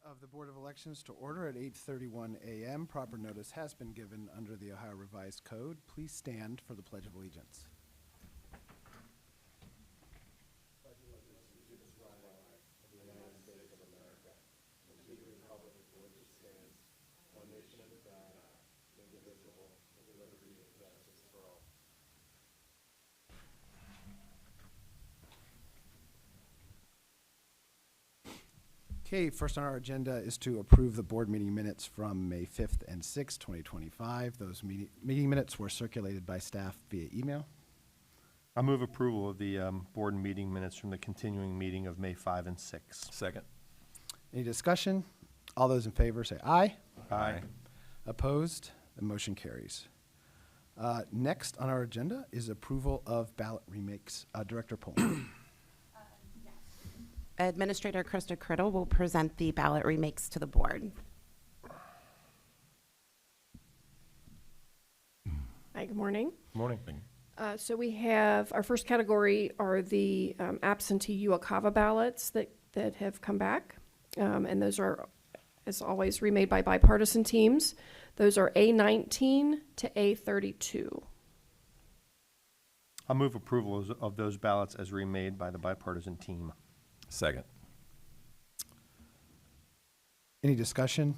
of the Board of Elections to order at 8:31 a.m. Proper notice has been given under the Ohio Revised Code. Please stand for the Pledge of Allegiance. Okay, first on our agenda is to approve the board meeting minutes from May 5th and 6th, 2025. Those meeting minutes were circulated by staff via email. I move approval of the board meeting minutes from the continuing meeting of May 5 and 6. Second. Any discussion? All those in favor say aye. Aye. Opposed? The motion carries. Next on our agenda is approval of ballot remakes. Director Pullman. Administrator Krista Criddle will present the ballot remakes to the board. Hi, good morning. Morning. So we have, our first category are the absentee UOCAVA ballots that have come back. And those are, as always, remade by bipartisan teams. Those are A19 to A32. I'll move approval of those ballots as remade by the bipartisan team. Second. Any discussion?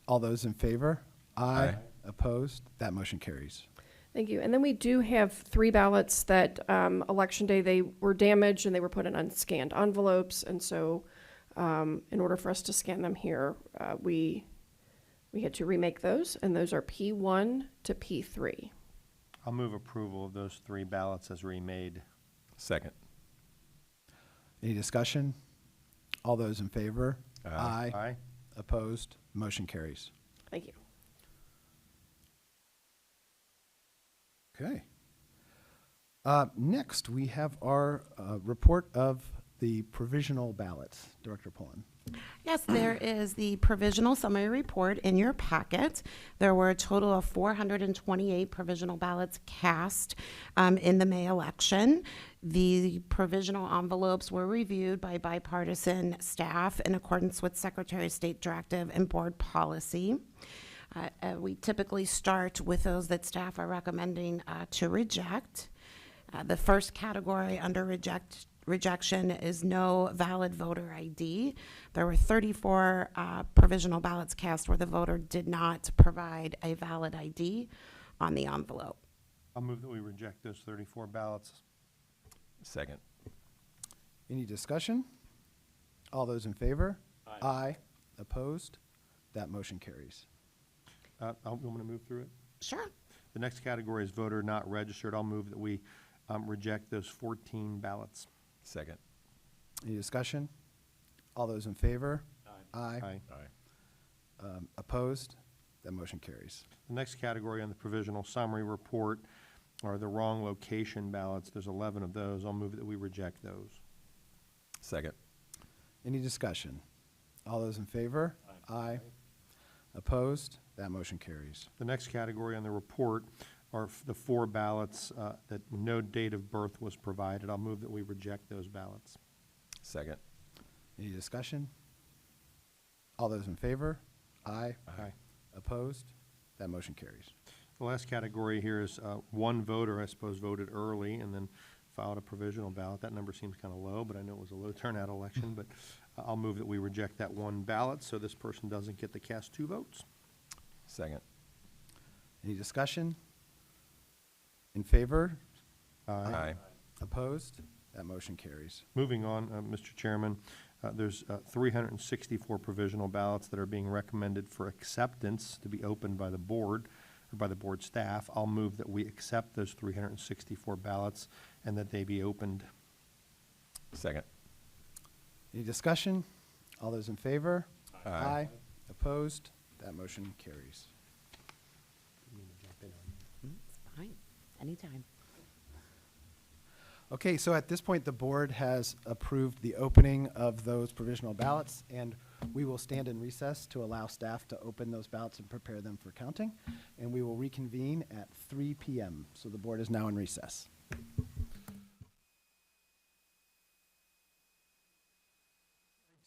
All those in favor? Aye. Opposed? That motion carries. Thank you. And then we do have 3 ballots that election day, they were damaged and they were put in unscanned envelopes. And so in order for us to scan them here, we had to remake those. And those are P1 to P3. I'll move approval of those 3 ballots as remade. Second. Any discussion? All those in favor? Aye. Aye. Opposed? Motion carries. Thank you. Okay. Next, we have our report of the provisional ballots. Director Pullen. Yes, there is the provisional summary report in your packet. There were a total of 428 provisional ballots cast in the May election. The provisional envelopes were reviewed by bipartisan staff in accordance with Secretary of State directive and board policy. We typically start with those that staff are recommending to reject. The first category under rejection is no valid voter ID. There were 34 provisional ballots cast where the voter did not provide a valid ID on the envelope. I'll move that we reject those 34 ballots. Second. Any discussion? All those in favor? Aye. Opposed? That motion carries. You want me to move through it? Sure. The next category is voter not registered. I'll move that we reject those 14 ballots. Second. Any discussion? All those in favor? Aye. Aye. Opposed? That motion carries. The next category on the provisional summary report are the wrong location ballots. There's 11 of those. I'll move that we reject those. Second. Any discussion? All those in favor? Aye. Opposed? That motion carries. The next category on the report are the 4 ballots that no date of birth was provided. I'll move that we reject those ballots. Second. Any discussion? All those in favor? Aye. Aye. Opposed? That motion carries. The last category here is one voter, I suppose, voted early and then filed a provisional ballot. That number seems kind of low, but I know it was a low turnout election. But I'll move that we reject that 1 ballot so this person doesn't get to cast 2 votes. Second. Any discussion? In favor? Aye. Opposed? That motion carries. Moving on, Mr. Chairman, there's 364 provisional ballots that are being recommended for acceptance to be opened by the board or by the board staff. I'll move that we accept those 364 ballots and that they be opened. Second. Any discussion? All those in favor? Aye. Opposed? That motion carries. It's fine. Anytime. Okay, so at this point, the board has approved the opening of those provisional ballots, and we will stand in recess to allow staff to open those ballots and prepare them for counting, and we will reconvene at 3 p.m. So the board is now in recess.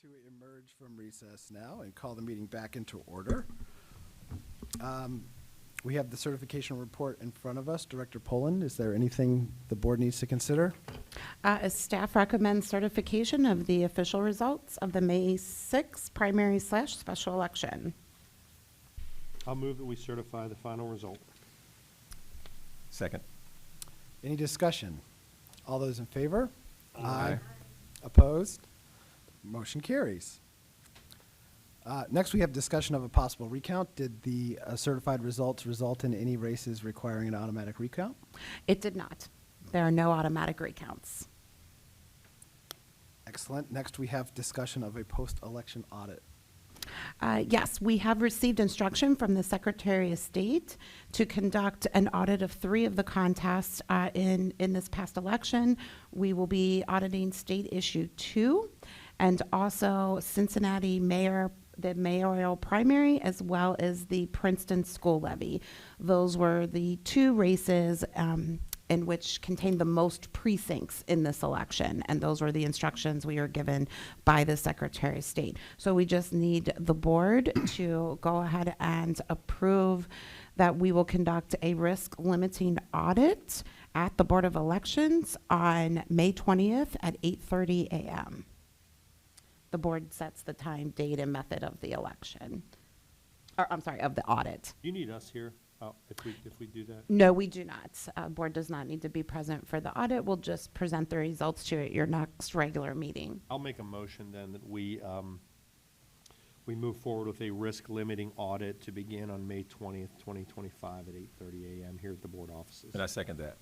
to emerge from recess now and call the meeting back into order. We have the certification report in front of us. Director Poland, is there anything the board needs to consider? Staff recommends certification of the official results of the May 6th primary/special election. I'll move that we certify the final result. Second. Any discussion? All those in favor? Aye. Opposed? Motion carries. Next, we have discussion of a possible recount. Did the certified results result in any races requiring an automatic recount? It did not. There are no automatic recounts. Excellent. Next, we have discussion of a post-election audit. Yes, we have received instruction from the Secretary of State to conduct an audit of 3 of the contests in this past election. We will be auditing State Issue 2 and also Cincinnati the mayoral primary, as well as the Princeton school levy. Those were the 2 races in which contained the most precincts in this election, and those were the instructions we were given by the Secretary of State. So we just need the board to go ahead and approve that we will conduct a risk limiting audit at the Board of Elections on May 20th at 8:30 a.m. The board sets the time, date, and method of the election. Or, I'm sorry, of the audit. You need us here if we do that? No, we do not. Board does not need to be present for the audit. We'll just present the results to you at your next regular meeting. I'll make a motion then that we move forward with a risk-limiting audit to begin on May 20th, 2025 at 8:30 a.m. here at the board offices. And I second that.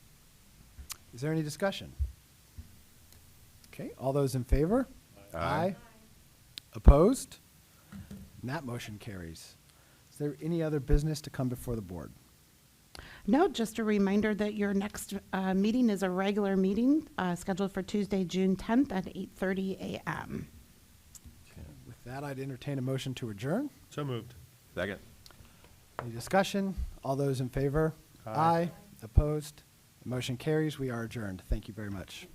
Is there any discussion? Okay, all those in favor? Aye. Opposed? And that motion carries. Is there any other business to come before the board? No, just a reminder that your next meeting is a regular meeting scheduled for Tuesday, June 10th at 8:30 a.m. With that, I'd entertain a motion to adjourn. So moved. Second. Any discussion? All those in favor? Aye. Opposed? The motion carries. We are adjourned. Thank you very much.